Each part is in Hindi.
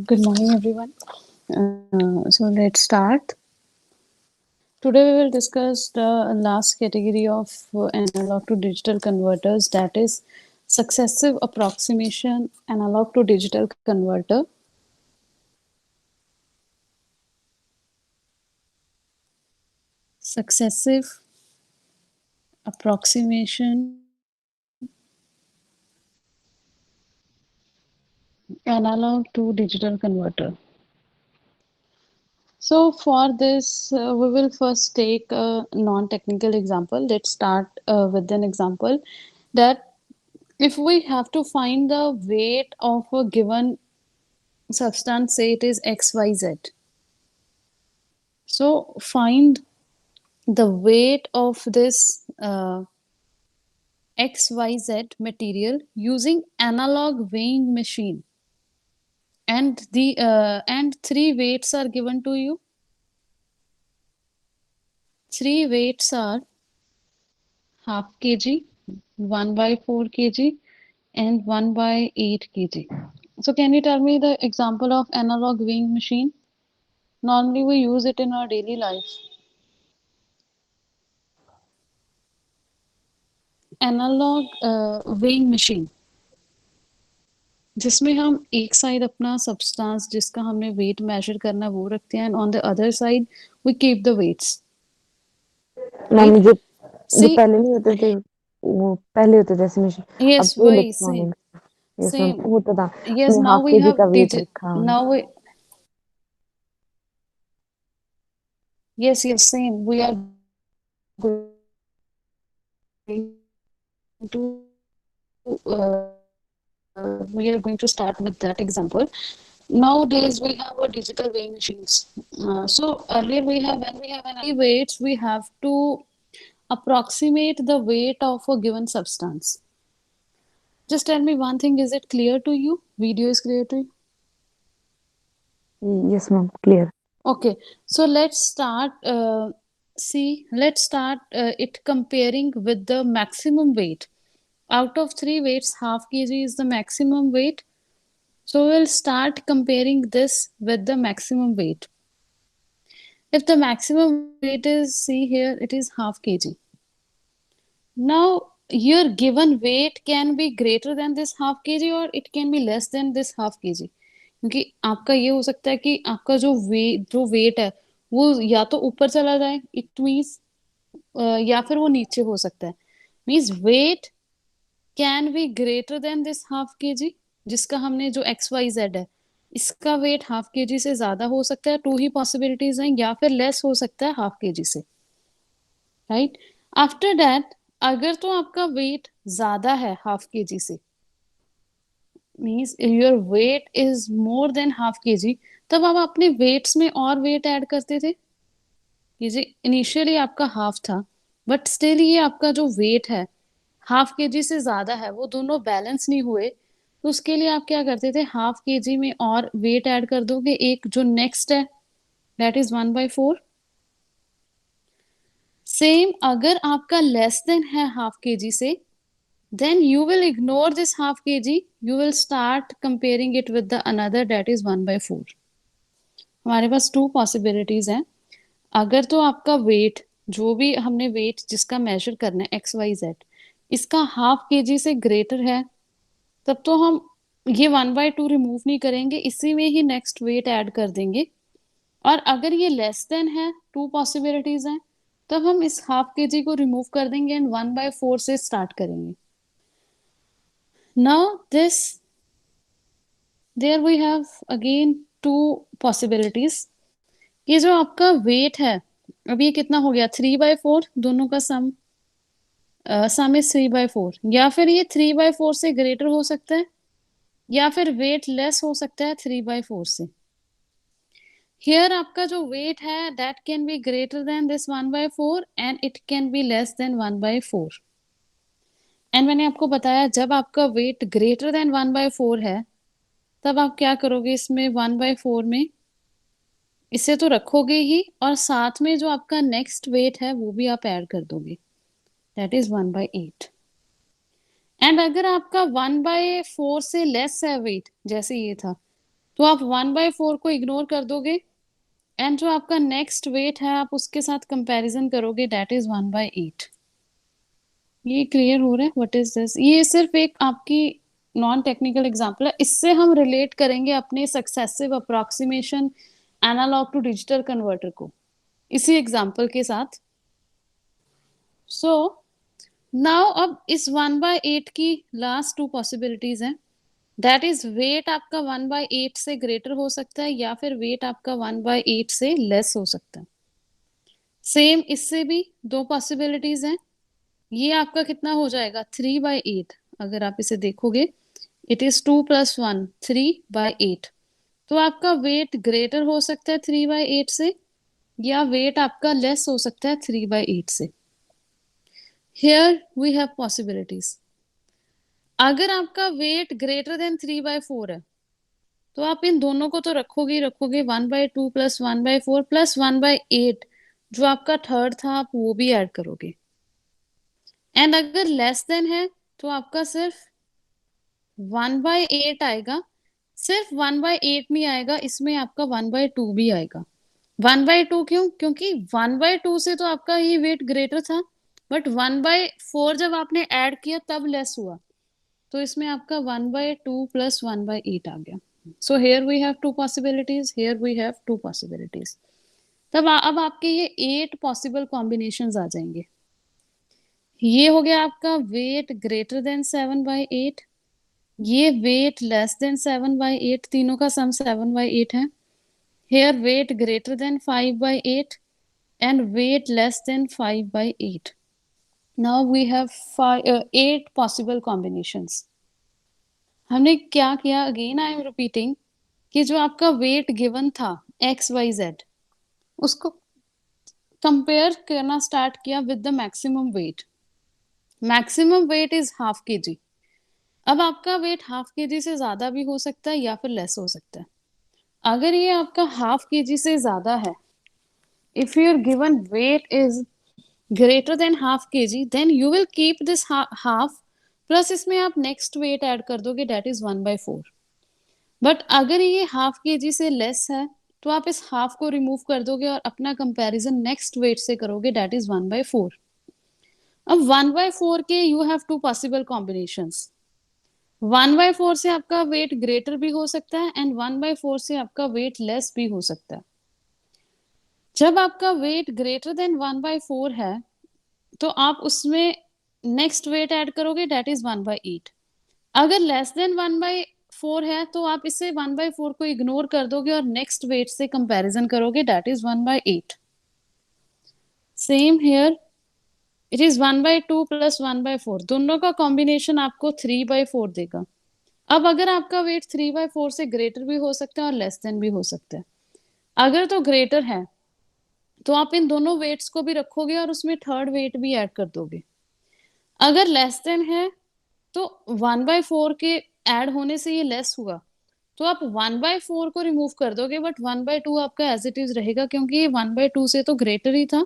Good morning, everyone. So let's start. Today we will discuss the last category of analog to digital converters, that is successive approximation analog to digital converter. Successive approximation analog to digital converter. So for this, we will first take a non-technical example. Let's start with an example that if we have to find the weight of a given substance, say it is XYZ. So find the weight of this XYZ material using analog weighing machine. And three weights are given to you. Three weights are half kg, 1 by 4 kg, and 1 by 8 kg. So can you tell me the example of analog weighing machine? Normally we use it in our daily life. Analog weighing machine जिसमें हम एक साइड अपना सब्सटेंस जिसका हमने वेट मेजर करना वो रखते हैं and on the other side we keep the weights ma'am right जो सी पहले नहीं होते थे वो पहले होते थे ऐसे मशीन अब यस तो वही same electronic yes ma'am same होता था यस उसमें now half we KG have का वेट डिजिट रखा now we yes yes same we are going to we are going to start with that example. Nowadays we have a digital weighing machines. So earlier we have when we have any weights we have to approximate the weight of a given substance. Just tell me one thing, is it clear to you? Video is clear to you? Yes ma'am clear Okay, so let's start it comparing with the maximum weight. Out of three weights, half kg is the maximum weight. So we'll start comparing this with the maximum weight. If the maximum weight is, see here, it is half kg. Now, your given weight can be greater than this half kg or it can be less than this half kg. क्योंकि आपका ये हो सकता है कि आपका जो वेट है वो या तो ऊपर चला जाए इट मीन्स या फिर वो नीचे हो सकता है means weight can be greater than this half KG जिसका हमने जो एक्स वाई जेड है इसका वेट हाफ केजी से ज्यादा हो सकता है टू ही पॉसिबिलिटीज हैं या फिर लेस हो सकता है हाफ केजी से राइट आफ्टर दैट अगर तो आपका वेट ज्यादा है हाफ केजी से means your weight is more than half KG तब आप अपने वेट्स में और वेट ऐड करते थे ये इनिशियली आपका हाफ था बट स्टिल ये आपका जो वेट है हाफ केजी से ज्यादा है वो दोनों बैलेंस नहीं हुए तो उसके लिए आप क्या करते थे हाफ केजी में और वेट ऐड कर दोगे एक जो नेक्स्ट है दैट इज 1/4 सेम अगर आपका लेस देन है हाफ केजी से then you will ignore this half kg, you will start comparing it with the another that is 1/4. हमारे पास टू पॉसिबिलिटीज हैं अगर तो आपका वेट जो भी हमने वेट जिसका मेजर करना है एक्स वाई जेड इसका हाफ केजी से ग्रेटर है तब तो हम ये 1/2 रिमूव नहीं करेंगे इसी में ही नेक्स्ट वेट ऐड कर देंगे और अगर ये लेस देन है टू पॉसिबिलिटीज हैं तब हम इस हाफ केजी को रिमूव कर देंगे एंड 1/4 से स्टार्ट करेंगे now this there we have again two possibilities ये जो आपका वेट है अब ये कितना हो गया 3/4 दोनों का सम इज 3/4 या फिर ये 3/4 से ग्रेटर हो सकता है या फिर वेट लेस हो सकता है 3/4 से हियर आपका जो वेट है that can be greater than this 1/4 and it can be less than 1/4 and मैंने आपको बताया जब आपका वेट ग्रेटर देन 1/4 है तब आप क्या करोगे इसमें 1/4 में इसे तो रखोगे ही और साथ में जो आपका नेक्स्ट वेट है वो भी आप ऐड कर दोगे दैट इज 1/8 एंड अगर आपका 1/4 से लेस है वेट जैसे ये था तो आप 1/4 को इग्नोर कर दोगे एंड जो आपका नेक्स्ट वेट है आप उसके साथ कंपैरिजन करोगे, दैट इज 1/8। ये क्लियर हो रहा है व्हाट इज दिस? ये सिर्फ एक आपकी नॉन टेक्निकल एग्जांपल है, इससे हम रिलेट करेंगे अपने successive approximation analog to digital converter को इसी एग्जांपल के साथ। सो नाउ अब इस 1/8 की लास्ट टू पॉसिबिलिटीज हैं, दैट इज वेट आपका 1/8 से ग्रेटर हो सकता है या फिर वेट आपका 1/8 से लेस हो सकता है। सेम इससे भी दो पॉसिबिलिटीज हैं। ये आपका कितना हो जाएगा 3/8, अगर आप इसे देखोगे इट इज 2 + 1 3/8। तो आपका वेट ग्रेटर हो सकता है 3/8 से या वेट आपका लेस हो सकता है 3/8 से। Here we have possibilities. अगर आपका वेट ग्रेटर देन 3/4 है तो आप इन दोनों को तो रखोगे ही रखोगे, 1/2 + 1/4 + 1/8 जो आपका थर्ड था आप वो भी ऐड करोगे। एंड अगर लेस देन है तो आपका सिर्फ 1/8 आएगा। सिर्फ 1/8 नहीं आएगा, इसमें आपका 1/2 भी आएगा। 1/2 क्यों? क्योंकि 1/2 से तो आपका ये वेट ग्रेटर था, बट 1/4 जब आपने ऐड किया तब लेस हुआ, तो इसमें आपका 1/2 + 1/8 आ गया। So here we have two possibilities, here we have two possibilities. तब अब आपके ये 8 पॉसिबल कॉम्बिनेशंस आ जाएंगे। ये हो गया आपका वेट ग्रेटर देन 7/8, ये वेट लेस देन 7/8, तीनों का सम 7/8 है। Here weight greater than 5/8 and weight less than 5/8. Now we have 8 possible combinations. हमने क्या किया, अगेन आई एम रिपीटिंग, कि जो आपका वेट गिवन था XYZ उसको कंपेयर करना स्टार्ट किया with the maximum weight. Maximum weight is ½ kg। अब आपका वेट ½ kg से ज्यादा भी हो सकता है या फिर लेस हो सकता है। अगर ये आपका ½ kg से ज्यादा है, if your given weight is greater than ½ kg, then you will keep this half plus इसमें आप नेक्स्ट वेट ऐड कर दोगे, डेट इज 1/4। बट अगर ये ½ kg से लेस है तो आप इस हाफ को रिमूव कर दोगे और अपना कंपैरिजन नेक्स्ट वेट से करोगे, डेट इज 1/4। अब 1/4 के you have two possible combinations. 1/4 से आपका वेट ग्रेटर भी हो सकता है एंड 1/4 से आपका वेट लेस भी हो सकता है। जब आपका वेट ग्रेटर देन 1/4 है तो आप उसमें नेक्स्ट वेट ऐड करोगे, डेट इज 1/8। अगर लेस देन 1/4 है तो आप इसे 1/4 को इग्नोर कर दोगे और नेक्स्ट वेट से कंपैरिजन करोगे, that is 1/8। Same here, it is 1/2 + 1/4, दोनों का कॉम्बिनेशन आपको 3/4 देगा। अब अगर आपका वेट 3/4 से ग्रेटर भी हो सकता है और लेस देन भी हो सकता है। अगर तो ग्रेटर है तो आप इन दोनों वेट्स को भी रखोगे और उसमें थर्ड वेट भी ऐड कर दोगे। अगर लेस देन है तो 1/4 के ऐड होने से ये लेस हुआ तो आप 1/4 को रिमूव कर दोगे, बट 1/2 आपका एज इट इज रहेगा क्योंकि ये 1/2 से तो ग्रेटर ही था।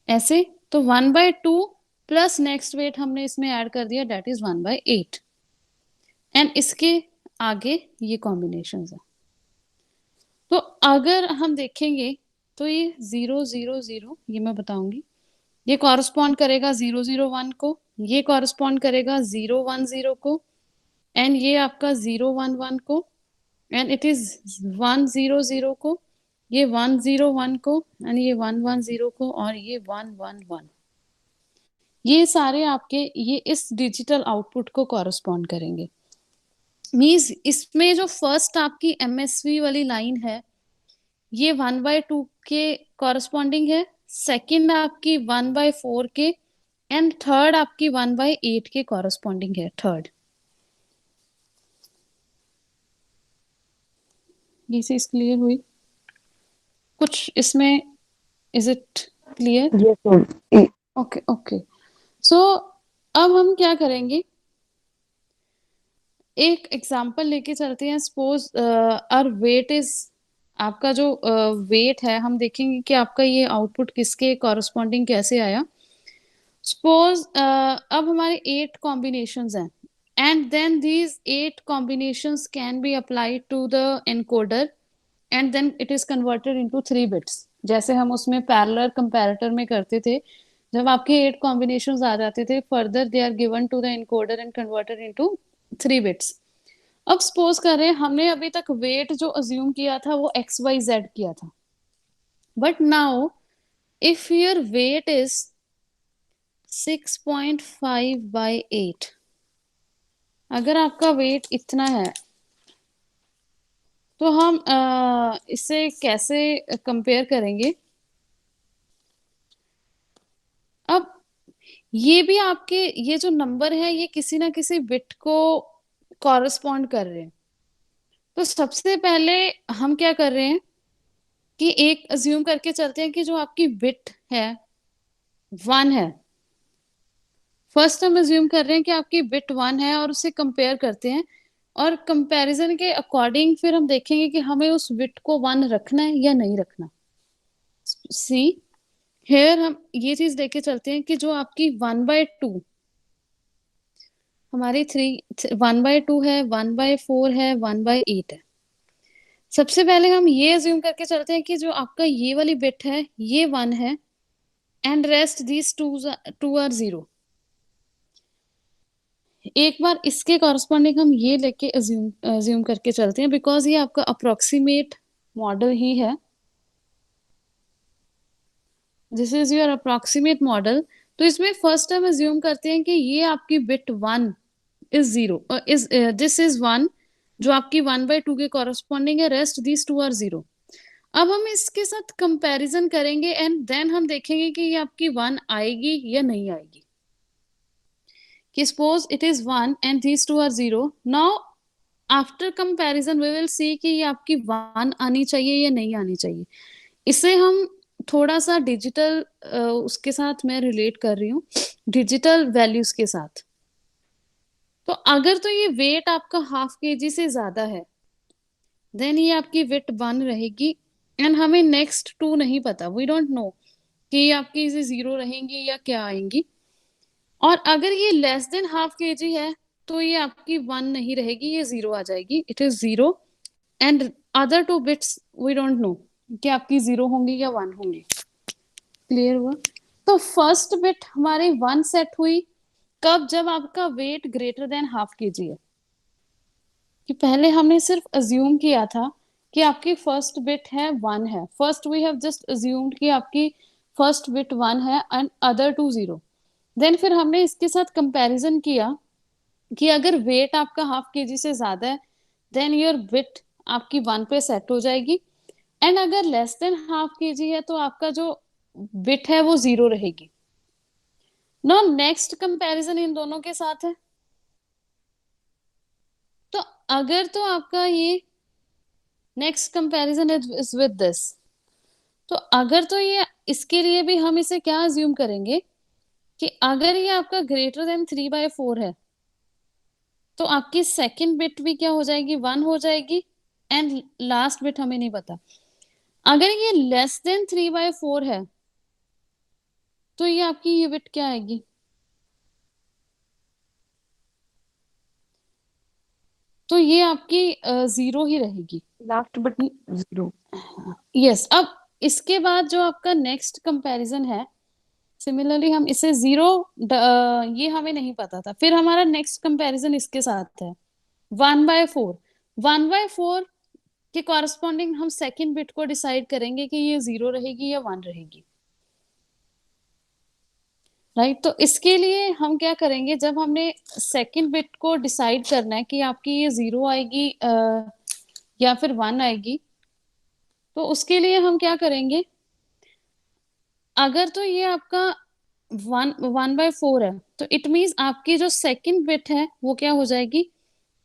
ऐसे तो 1/2 प्लस नेक्स्ट वेट हमने इसमें ऐड कर दिया, डेट इज 1/8। एंड इसके आगे ये कॉम्बिनेशन है। तो अगर हम देखेंगे तो ये 0 0 0 ये मैं बताऊंगी, ये कॉरस्पॉन्ड करेगा 0 0 1 को, ये कॉरस्पॉन्ड करेगा 0 1 0 को, एंड ये आपका 0 1 1 को, एंड इट इज 1 0 0 को, ये 1 0 1 को, एंड ये 1 1 0 को, और ये 1 1 1। ये सारे आपके ये इस डिजिटल आउटपुट को कॉरस्पॉन्ड करेंगे। मीन्स इसमें जो फर्स्ट आपकी MSV वाली लाइन है ये 1/2 के कॉरस्पॉन्डिंग है, सेकंड आपकी 1/4 के, एंड थर्ड आपकी 1/8 के कॉरस्पॉन्डिंग है थर्ड। ये चीज क्लियर हुई कुछ इसमें? Is it clear? Yes ma'am. Okay okay. So अब हम क्या करेंगे, एक एग्जांपल लेके चलते हैं। सपोज आवर वेट इज, आपका जो वेट है हम देखेंगे कि आपका ये आउटपुट किसके कॉरस्पॉन्डिंग कैसे आया। सपोज अब हमारे 8 कॉम्बिनेशंस हैं, and then these 8 combinations can be applied to the encoder and then it is converted into 3 bits, जैसे हम उसमें पैरेलल कंपैरेटर में करते थे, जब आपके 8 कॉम्बिनेशंस आ जाते थे, further they are given to the encoder and converted into 3 bits. अब सपोज कर रहे हैं हमने अभी तक वेट जो अज्यूम किया था वो एक्स वाई जेड किया था, but now if your weight is 6.5 by 8, अगर आपका वेट इतना है तो हम इसे कैसे कंपेयर करेंगे। अब ये भी आपके ये जो नंबर है ये किसी ना किसी बिट को कॉरेस्पॉन्ड कर रहे हैं। तो सबसे पहले हम क्या कर रहे हैं कि एक अज्यूम करके चलते हैं कि जो आपकी बिट है 1 है। फर्स्ट हम अज्यूम कर रहे हैं कि आपकी बिट 1 है और उसे कंपेयर करते हैं और कंपैरिजन के अकॉर्डिंग फिर हम देखेंगे कि हमें उस बिट को 1 रखना है या नहीं रखना। सी हेयर हम ये चीज देख के चलते हैं कि जो आपकी 1/2 हमारी 1/2 है, 1/4 है, 1/8 है। सबसे पहले हम ये अज्यूम करके चलते हैं कि जो आपका ये वाली बिट है ये 1 है and rest these two are 0। एक बार इसके कॉरस्पॉन्डिंग हम ये लेके अज्यूम करके चलते हैं बिकॉज ये आपका अप्रोक्सीमेट मॉडल ही है। This is your approximate model. तो इसमें फर्स्ट हम अज्यूम करते हैं कि ये आपकी bit 1 is 0, is this is 1 जो आपकी 1/2 के कॉरस्पॉन्डिंग है, रेस्ट दीज टू आर 0। अब हम इसके साथ कंपैरिजन करेंगे एंड देन हम देखेंगे कि ये आपकी 1 आएगी या नहीं आएगी। कि suppose it is 1 and these two are 0, now after comparison we will see कि ये आपकी 1 आनी चाहिए या नहीं आनी चाहिए। इसे हम थोड़ा सा डिजिटल उसके साथ मैं रिलेट कर रही हूँ, डिजिटल वैल्यूज के साथ। तो अगर तो ये वेट आपका ½ kg से ज्यादा है देन ये आपकी वेट 1 रहेगी एंड हमें नेक्स्ट 2 नहीं पता, वी डोंट नो कि ये आपकी इसे 0 रहेंगी या क्या आएंगी। और अगर ये लेस देन ½ kg है तो ये आपकी 1 नहीं रहेगी, ये 0 आ जाएगी, it is 0 and other 2 bits we don't know कि आपकी 0 होंगी या 1 होंगी। क्लियर हुआ? तो फर्स्ट बिट हमारी 1 सेट हुई कब, जब आपका वेट ग्रेटर देन ½ kg है। कि पहले हमने सिर्फ अज्यूम किया था कि आपकी फर्स्ट बिट है 1 है, first we have just assumed कि आपकी फर्स्ट बिट 1 है एंड अदर 2 0। देन फिर हमने इसके साथ कंपैरिजन किया कि अगर वेट आपका ½ kg से ज्यादा है देन योर बिट आपकी 1 पे सेट हो जाएगी एंड अगर लेस देन ½ kg है तो आपका जो बिट है वो 0 रहेगी। नो नेक्स्ट कंपैरिजन इन दोनों के साथ है। तो अगर तो आपका ये next comparison is with this, तो अगर तो ये इसके लिए भी हम इसे क्या अज्यूम करेंगे कि अगर ये आपका ग्रेटर देन 3/4 है तो आपकी सेकंड बिट भी क्या हो जाएगी, 1 हो जाएगी एंड लास्ट बिट हमें नहीं पता। अगर ये लेस देन 3/4 है तो ये आपकी ये बिट क्या आएगी, तो ये आपकी 0 ही रहेगी, लास्ट बिट 0। यस। अब इसके बाद जो आपका नेक्स्ट कंपैरिजन है, सिमिलरली हम इसे 0 ये हमें नहीं पता था, फिर हमारा नेक्स्ट कंपैरिजन इसके साथ है 1/4। 1/4 के कॉरस्पॉन्डिंग हम सेकंड बिट को डिसाइड करेंगे कि ये 0 रहेगी या 1 रहेगी, राइट। तो इसके लिए हम क्या करेंगे, जब हमने सेकंड बिट को डिसाइड करना है कि आपकी ये 0 आएगी या फिर 1 आएगी, तो उसके लिए हम क्या करेंगे, अगर तो ये आपका 1/4 है तो इट मीन्स आपकी जो सेकंड बिट है वो क्या हो जाएगी,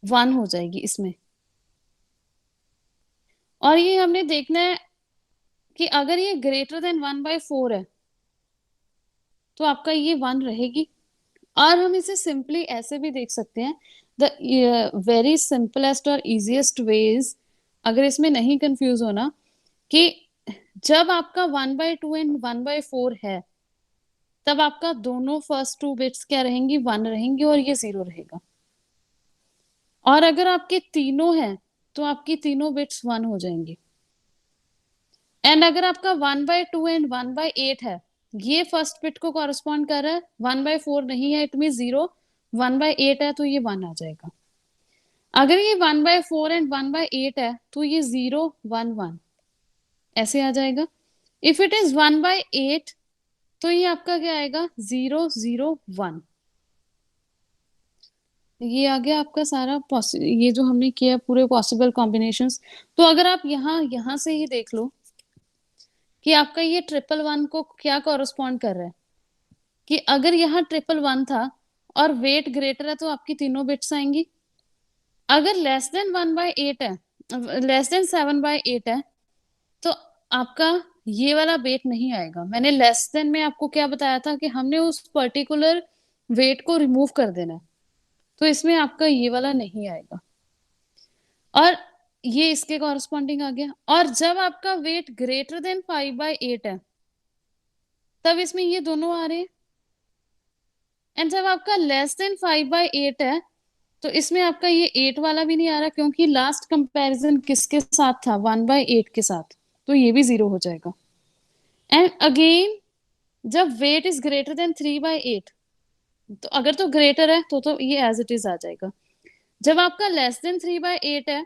1 हो जाएगी इसमें। और ये हमने देखना है कि अगर ये ग्रेटर देन 1/4 है तो आपका ये 1 रहेगी। और हम इसे सिंपली ऐसे भी देख सकते हैं, द वेरी सिंपलेस्ट और इजिएस्ट वेज, अगर इसमें नहीं कंफ्यूज होना, कि जब आपका 1/2 एंड 1/4 है तब आपका दोनों फर्स्ट 2 बिट्स क्या रहेंगी, 1 रहेंगी और ये 0 रहेगा। और अगर आपके तीनों हैं तो आपकी तीनों बिट्स 1 हो जाएंगी। एंड अगर आपका 1/2 एंड 1/8 है, ये फर्स्ट बिट को कॉरेस्पॉन्ड कर रहा है, 1/4 नहीं है, इट मीन 0, 1/8 है तो ये 1 आ जाएगा। अगर ये 1/4 एंड 1/8 है तो ये 0 1 1 ऐसे आ जाएगा। इफ इट इज 1/8 तो ये आपका क्या आएगा, 0 0 1। ये आ गया आपका सारा ये जो हमने किया पूरे पॉसिबल कॉम्बिनेशंस। तो अगर आप यहाँ से ही देख लो कि आपका ये 111 को क्या कॉरेस्पॉन्ड कर रहा है, कि अगर यहाँ 111 था और वेट ग्रेटर है तो आपकी तीनों बिट्स आएंगी। अगर लेस देन 1/8 है, लेस देन 7/8 है, तो आपका ये वाला वेट नहीं आएगा। मैंने लेस देन में आपको क्या बताया था कि हमने उस पर्टिकुलर वेट को रिमूव कर देना है, तो इसमें आपका ये वाला नहीं आएगा। और ये इसके कॉरेस्पॉन्डिंग आ गया। और जब आपका वेट ग्रेटर देन 5/8 है, तब इसमें ये दोनों आ रहे हैं। एंड जब आपका लेस देन 5/8 है, तो इसमें आपका ये 8 वाला भी नहीं आ रहा, क्योंकि लास्ट कंपैरिजन किसके साथ था, 1/8 के साथ, तो ये भी 0 हो जाएगा। एंड अगेन जब वेट इज ग्रेटर देन 3/8, तो अगर तो ग्रेटर है तो ये एज इट इज आ जाएगा। जब आपका लेस देन 3/8 है,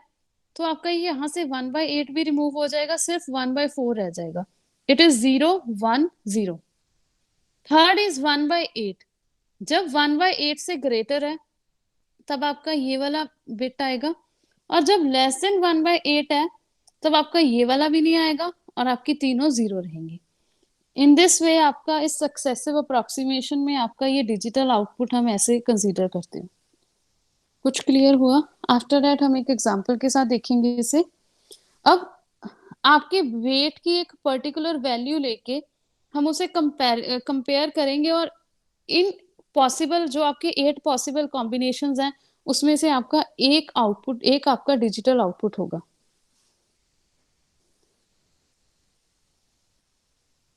तो आपका ये यहाँ से 1/8 भी रिमूव हो जाएगा, सिर्फ 1/4 रह जाएगा। It is 0 1 0। Third is 1/8। जब 1/8 से ग्रेटर है, तब आपका ये वाला बिट आएगा। और जब लेस देन 1/8 है, तब आपका ये वाला भी नहीं आएगा और आपकी तीनों 0 रहेंगी। इन दिस वे आपका इस सक्सेसिव अप्रोक्सीमेशन में आपका ये डिजिटल आउटपुट हम ऐसे कंसीडर करते हैं। कुछ क्लियर हुआ? आफ्टर दैट हम एक एग्जांपल के साथ देखेंगे इसे। अब आपके वेट की एक पर्टिकुलर वैल्यू लेके हम उसे कंपेयर करेंगे, और इन पॉसिबल जो आपके 8 पॉसिबल कॉम्बिनेशंस हैं, उसमें से आपका एक आउटपुट, एक आपका डिजिटल आउटपुट होगा।